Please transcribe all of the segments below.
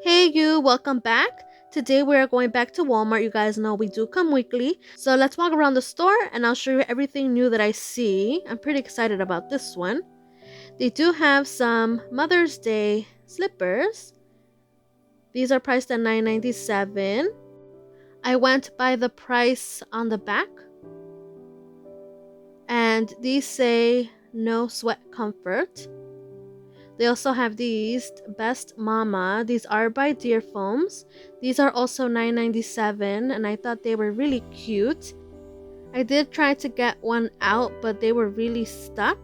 Hey you, welcome back. Today we are going back to Walmart. You guys know we do come weekly. So let's walk around the store and I'll show you everything new that I see. I'm pretty excited about this one. They do have some Mother's Day slippers. These are priced at $9.97. I went by the price on the back. And these say no sweat comfort. They also have these Best Mama. These are by Deer Foams. These are also $9.97 and I thought they were really cute. I did try to get one out, but they were really stuck.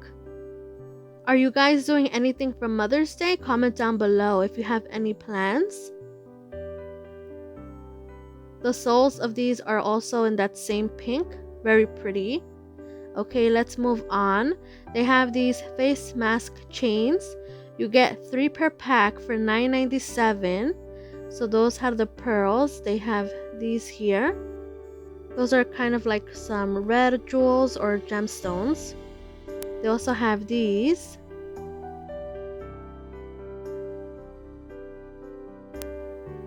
Are you guys doing anything for Mother's Day? Comment down below if you have any plans. The soles of these are also in that same pink. Very pretty. Okay, let's move on. They have these face mask chains. You get 3 per pack for $9.97. So those have the pearls. They have these here. Those are kind of like some red jewels or gemstones. They also have these.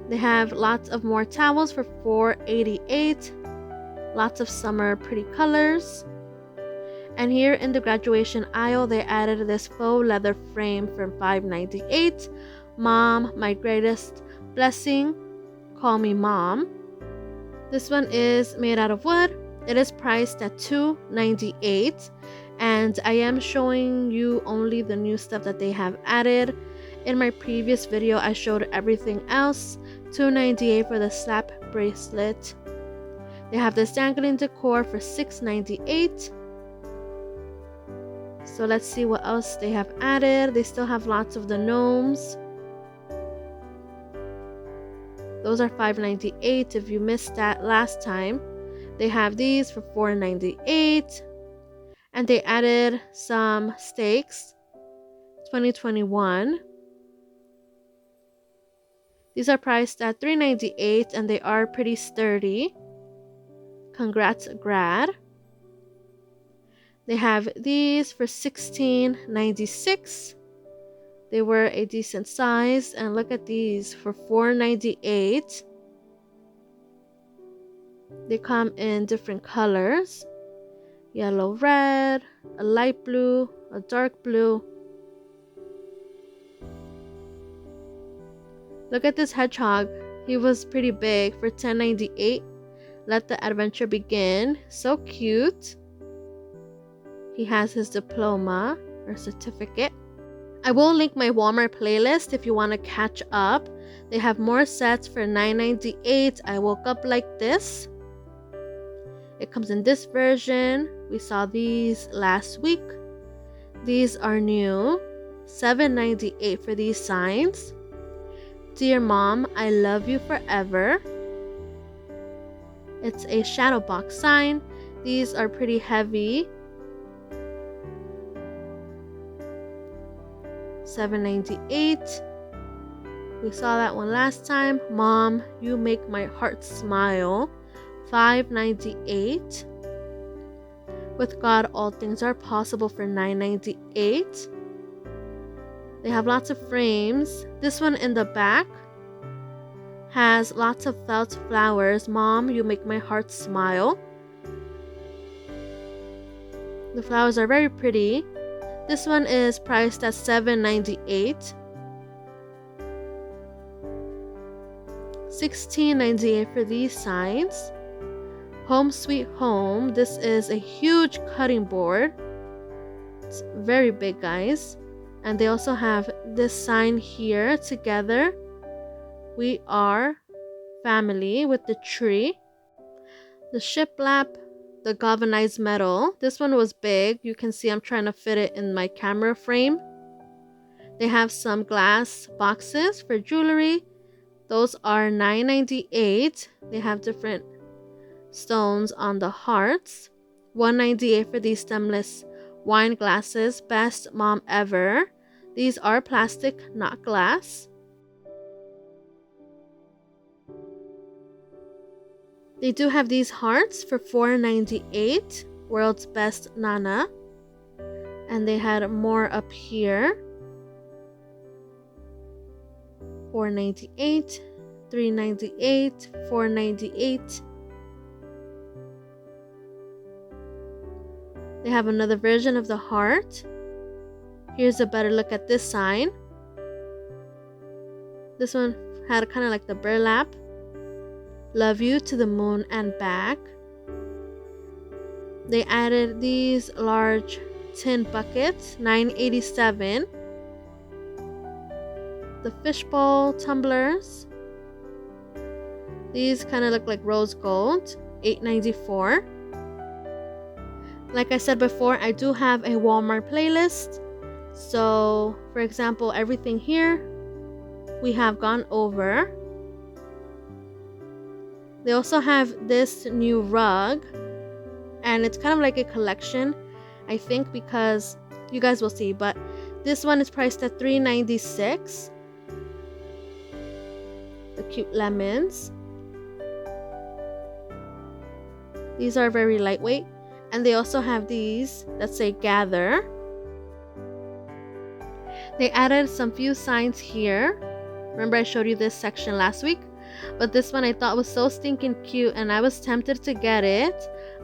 They have lots of more towels for $4.88. Lots of summer pretty colors. And here in the graduation aisle, they added this faux leather frame for $5.98. Mom, my greatest blessing. Call me Mom. This one is made out of wood. It is priced at $2.98. And I am showing you only the new stuff that they have added. In my previous video, I showed everything else. $2.98 for the slap bracelet. They have this dangling decor for $6.98. So let's see what else they have added. They still have lots of the gnomes. Those are $5.98 if you missed that last time. They have these for $4.98. And they added some stakes. 2021. These are priced at $3.98 and they are pretty sturdy. Congrats, grad. They have these for $16.96. They were a decent size. And look at these for $4.98. They come in different colors. Yellow, red, a light blue, a dark blue. Look at this hedgehog. He was pretty big for $10.98. Let the adventure begin. So cute. He has his diploma or certificate. I will link my Walmart playlist if you want to catch up. They have more sets for $9.98. I woke up like this. It comes in this version. We saw these last week. These are new. $7.98 for these signs. Dear Mom, I love you forever. It's a shadow box sign. These are pretty heavy. $7.98. We saw that one last time. Mom, you make my heart smile. $5.98. With God, all things are possible for $9.98. They have lots of frames. This one in the back has lots of felt flowers. Mom, you make my heart smile. The flowers are very pretty. This one is priced at $7.98. $16.98 for these signs. Home Sweet Home. This is a huge cutting board. It's very big, guys. And they also have this sign here together. We are family with the tree. The shiplap, the galvanized metal. This one was big. You can see I'm trying to fit it in my camera frame. They have some glass boxes for jewelry. Those are $9.98. They have different stones on the hearts. $1.98 for these stemless wine glasses. Best Mom ever. These are plastic, not glass. They do have these hearts for $4.98. World's Best Nana. And they had more up here. $4.98, $3.98, $4.98. They have another version of the heart. Here's a better look at this sign. This one had kind of like the burlap. Love you to the moon and back. They added these large tin buckets, $9.87. The fishbowl tumblers. These kind of look like rose gold, $8.94. Like I said before, I do have a Walmart playlist. So, for example, everything here we have gone over. They also have this new rug, and it's kind of like a collection, I think, because you guys will see, but this one is priced at $3.96. The cute lemons. These are very lightweight. And they also have these that say gather. They added some few signs here. Remember I showed you this section last week? But this one I thought was so stinking cute and I was tempted to get it.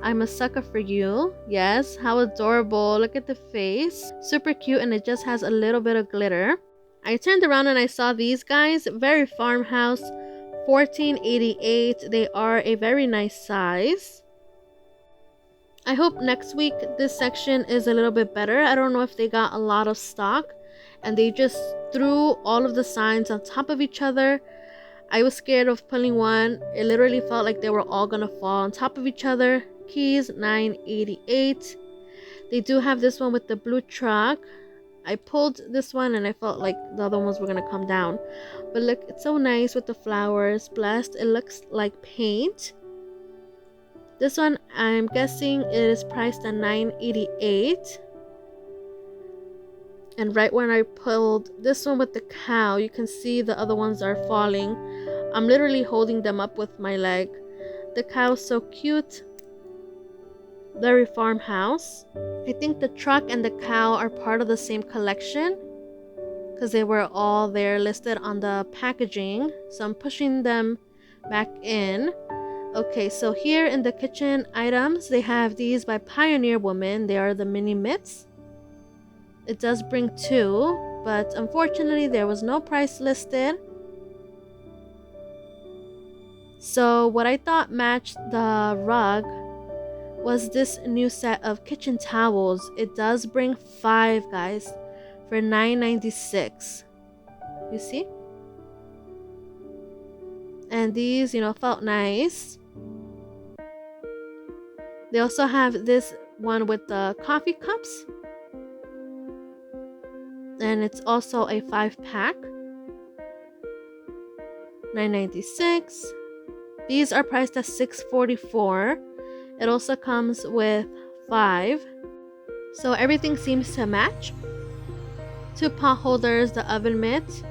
I'm a sucker for you. Yes, how adorable. Look at the face. Super cute, and it just has a little bit of glitter. I turned around and I saw these guys. Very Farmhouse. $14.88. They are a very nice size. I hope next week this section is a little bit better. I don't know if they got a lot of stock and they just threw all of the signs on top of each other. I was scared of pulling one. It literally felt like they were all gonna fall on top of each other. Keys, $9.88. They do have this one with the blue truck. I pulled this one and I felt like the other ones were gonna come down. But look, it's so nice with the flowers. Blessed. It looks like paint. This one, I'm guessing it is priced at $9.88. And right when I pulled this one with the cow, you can see the other ones are falling. I'm literally holding them up with my leg. The cow's so cute. Very Farmhouse. I think the truck and the cow are part of the same collection because they were all there listed on the packaging. So I'm pushing them back in. Okay, so here in the kitchen items, they have these by Pioneer Woman. They are the mini mitts. It does bring two, but unfortunately there was no price listed. So what I thought matched the rug was this new set of kitchen towels. It does bring 5, guys, for $9.96. You see? And these, felt nice. They also have this one with the coffee cups. And it's also a 5-pack. $9.96. These are priced at $6.44. It also comes with 5. So everything seems to match. 2 pot holders, the oven mitt,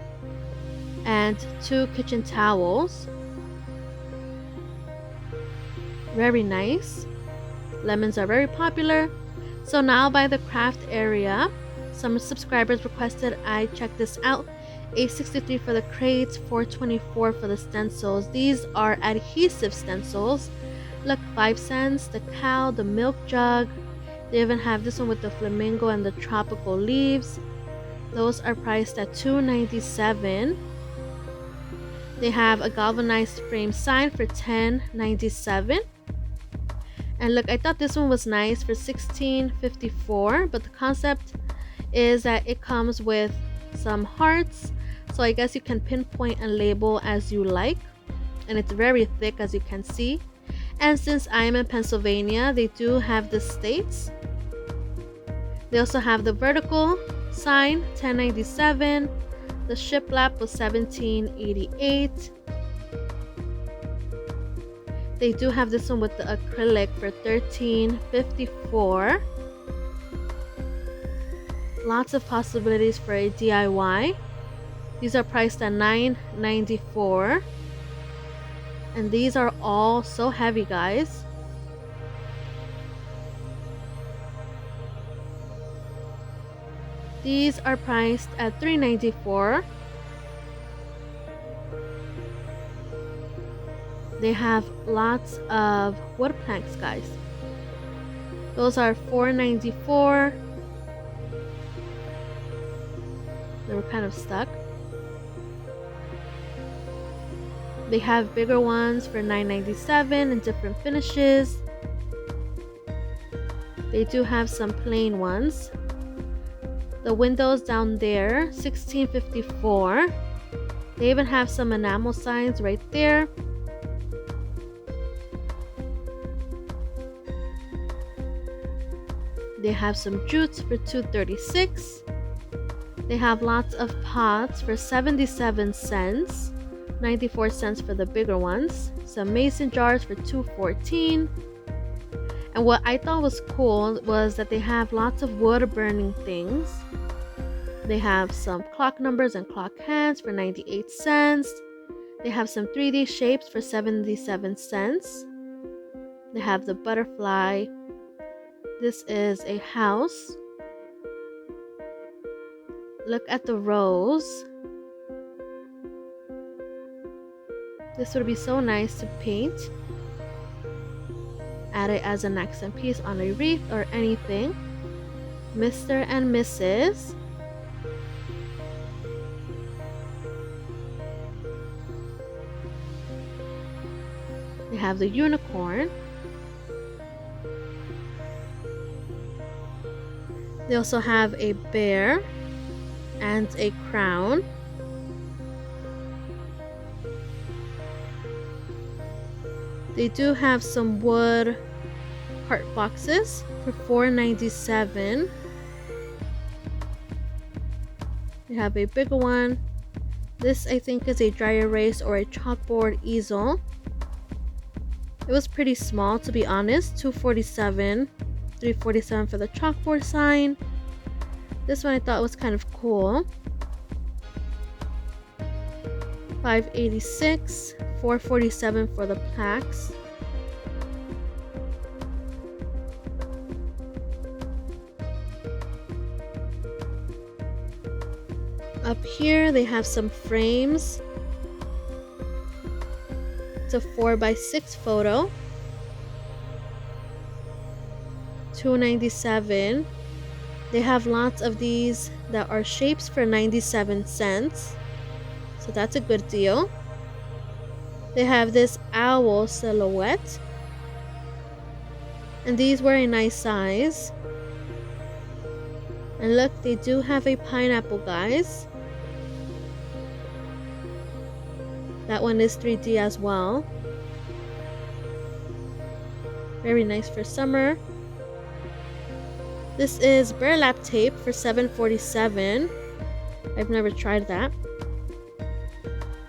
and 2 kitchen towels. Very nice. Lemons are very popular. So now by the craft area, some subscribers requested I check this out. $8.63 for the crates, $4.24 for the stencils. These are adhesive stencils. Look, 5 cents. The cow, the milk jug. They even have this one with the flamingo and the tropical leaves. Those are priced at $2.97. They have a galvanized frame sign for $10.97. And look, I thought this one was nice for $16.54, but the concept is that it comes with some hearts, so I guess you can pinpoint and label as you like, and it's very thick as you can see. And since I am in Pennsylvania, they do have the states. They also have the vertical sign, $10.97. The shiplap was $17.88. They do have this one with the acrylic for $13.54. Lots of possibilities for a DIY. These are priced at $9.94. And these are all so heavy, guys. These are priced at $3.94. They have lots of wood planks, guys. Those are $4.94. They were kind of stuck. They have bigger ones for $9.97 in different finishes. They do have some plain ones. The windows down there, $16.54. They even have some enamel signs right there. They have some jutes for $2.36. They have lots of pots for 77 cents. 94 cents for the bigger ones. Some mason jars for $2.14. And what I thought was cool was that they have lots of wood burning things. They have some clock numbers and clock hands for 98 cents. They have some 3D shapes for 77 cents. They have the butterfly. This is a house. Look at the rose. This would be so nice to paint. Add it as an accent piece on a wreath or anything. Mr. and Mrs. They have the unicorn. They also have a bear and a crown. They do have some wood heart boxes for $4.97. They have a bigger one. This I think is a dry erase or a chalkboard easel. It was pretty small, to be honest. $2.47, $3.47 for the chalkboard sign. This one I thought was kind of cool. $5.86, $4.47 for the plaques. Up here they have some frames. It's a 4x6 photo. $2.97. They have lots of these that are shapes for 97 cents. So that's a good deal. They have this owl silhouette. And these were a nice size. And look, they do have a pineapple, guys. That one is 3D as well. Very nice for summer. This is burlap tape for $7.47. I've never tried that.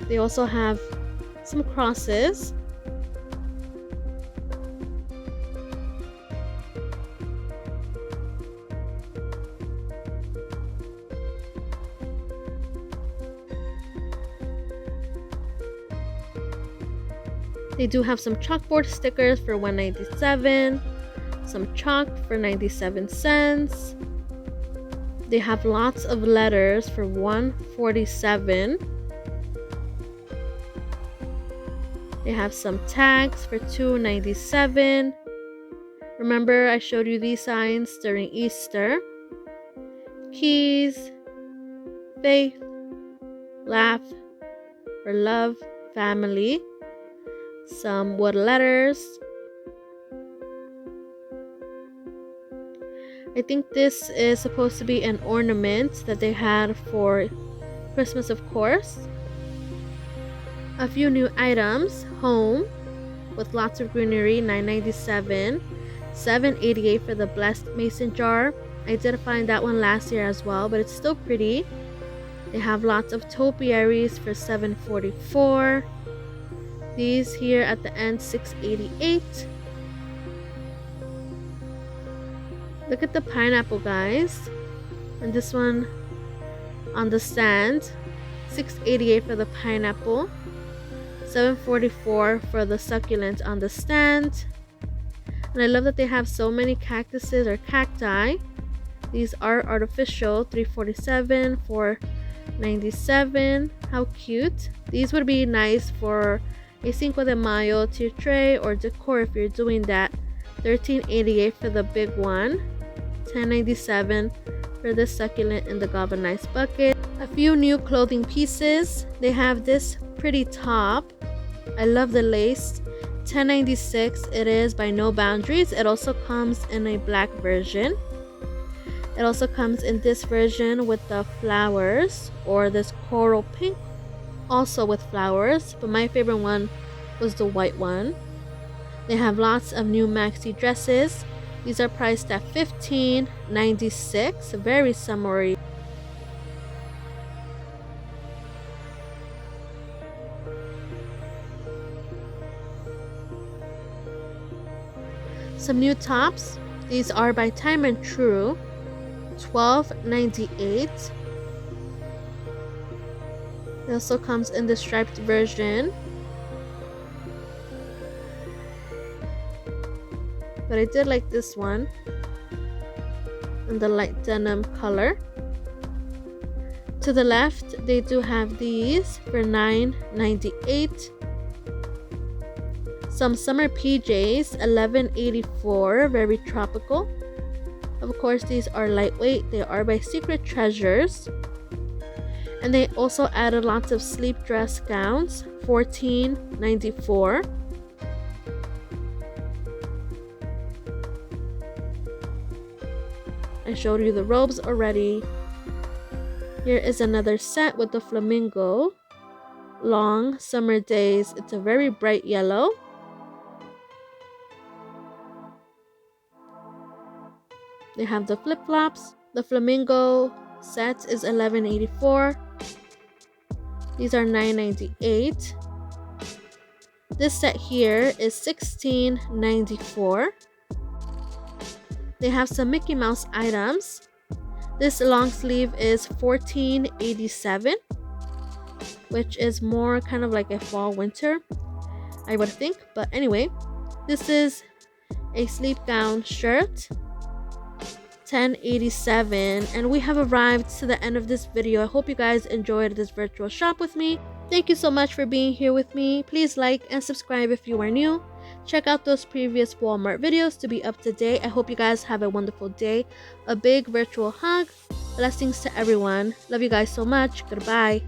They also have some crosses. They do have some chalkboard stickers for $1.97. Some chalk for 97 cents. They have lots of letters for $1.47. They have some tags for $2.97. Remember, I showed you these signs during Easter. Keys, faith, laugh, for love, family. Some wood letters. I think this is supposed to be an ornament that they had for Christmas, of course. A few new items. Home with lots of greenery, $9.97. $7.88 for the blessed mason jar. I did find that one last year as well, but it's still pretty. They have lots of topiaries for $7.44. These here at the end, $6.88. Look at the pineapple, guys. And this one on the stand, $6.88 for the pineapple. $7.44 for the succulent on the stand. And I love that they have so many cactuses or cacti. These are artificial, $3.47, $4.97. How cute. These would be nice for a Cinco de Mayo tier tray or decor if you're doing that. $13.88 for the big one. $10.97 for the succulent in the galvanized bucket. A few new clothing pieces. They have this pretty top. I love the lace. $10.96 it is by No Boundaries. It also comes in a black version. It also comes in this version with the flowers, or this coral pink also with flowers, but my favorite one was the white one. They have lots of new maxi dresses. These are priced at $15.96, very summery. Some new tops. These are by Time and True. $12.98. It also comes in the striped version, but I did like this one in the light denim color. To the left, they do have these for $9.98. Some summer PJs, $11.84, very tropical. Of course, these are lightweight. They are by Secret Treasures. And they also added lots of sleep dress gowns, $14.94. I showed you the robes already. Here is another set with the flamingo. Long summer days. It's a very bright yellow. They have the flip-flops. The flamingo set is $11.84. These are $9.98. This set here is $16.94. They have some Mickey Mouse items. This long sleeve is $14.87, which is more kind of like a fall winter, I would think. But anyway, this is a sleep gown shirt, $10.87, and we have arrived to the end of this video. I hope you guys enjoyed this virtual shop with me. Thank you so much for being here with me. Please like and subscribe if you are new. Check out those previous Walmart videos to be up to date. I hope you guys have a wonderful day. A big virtual hug. Blessings to everyone. Love you guys so much. Goodbye.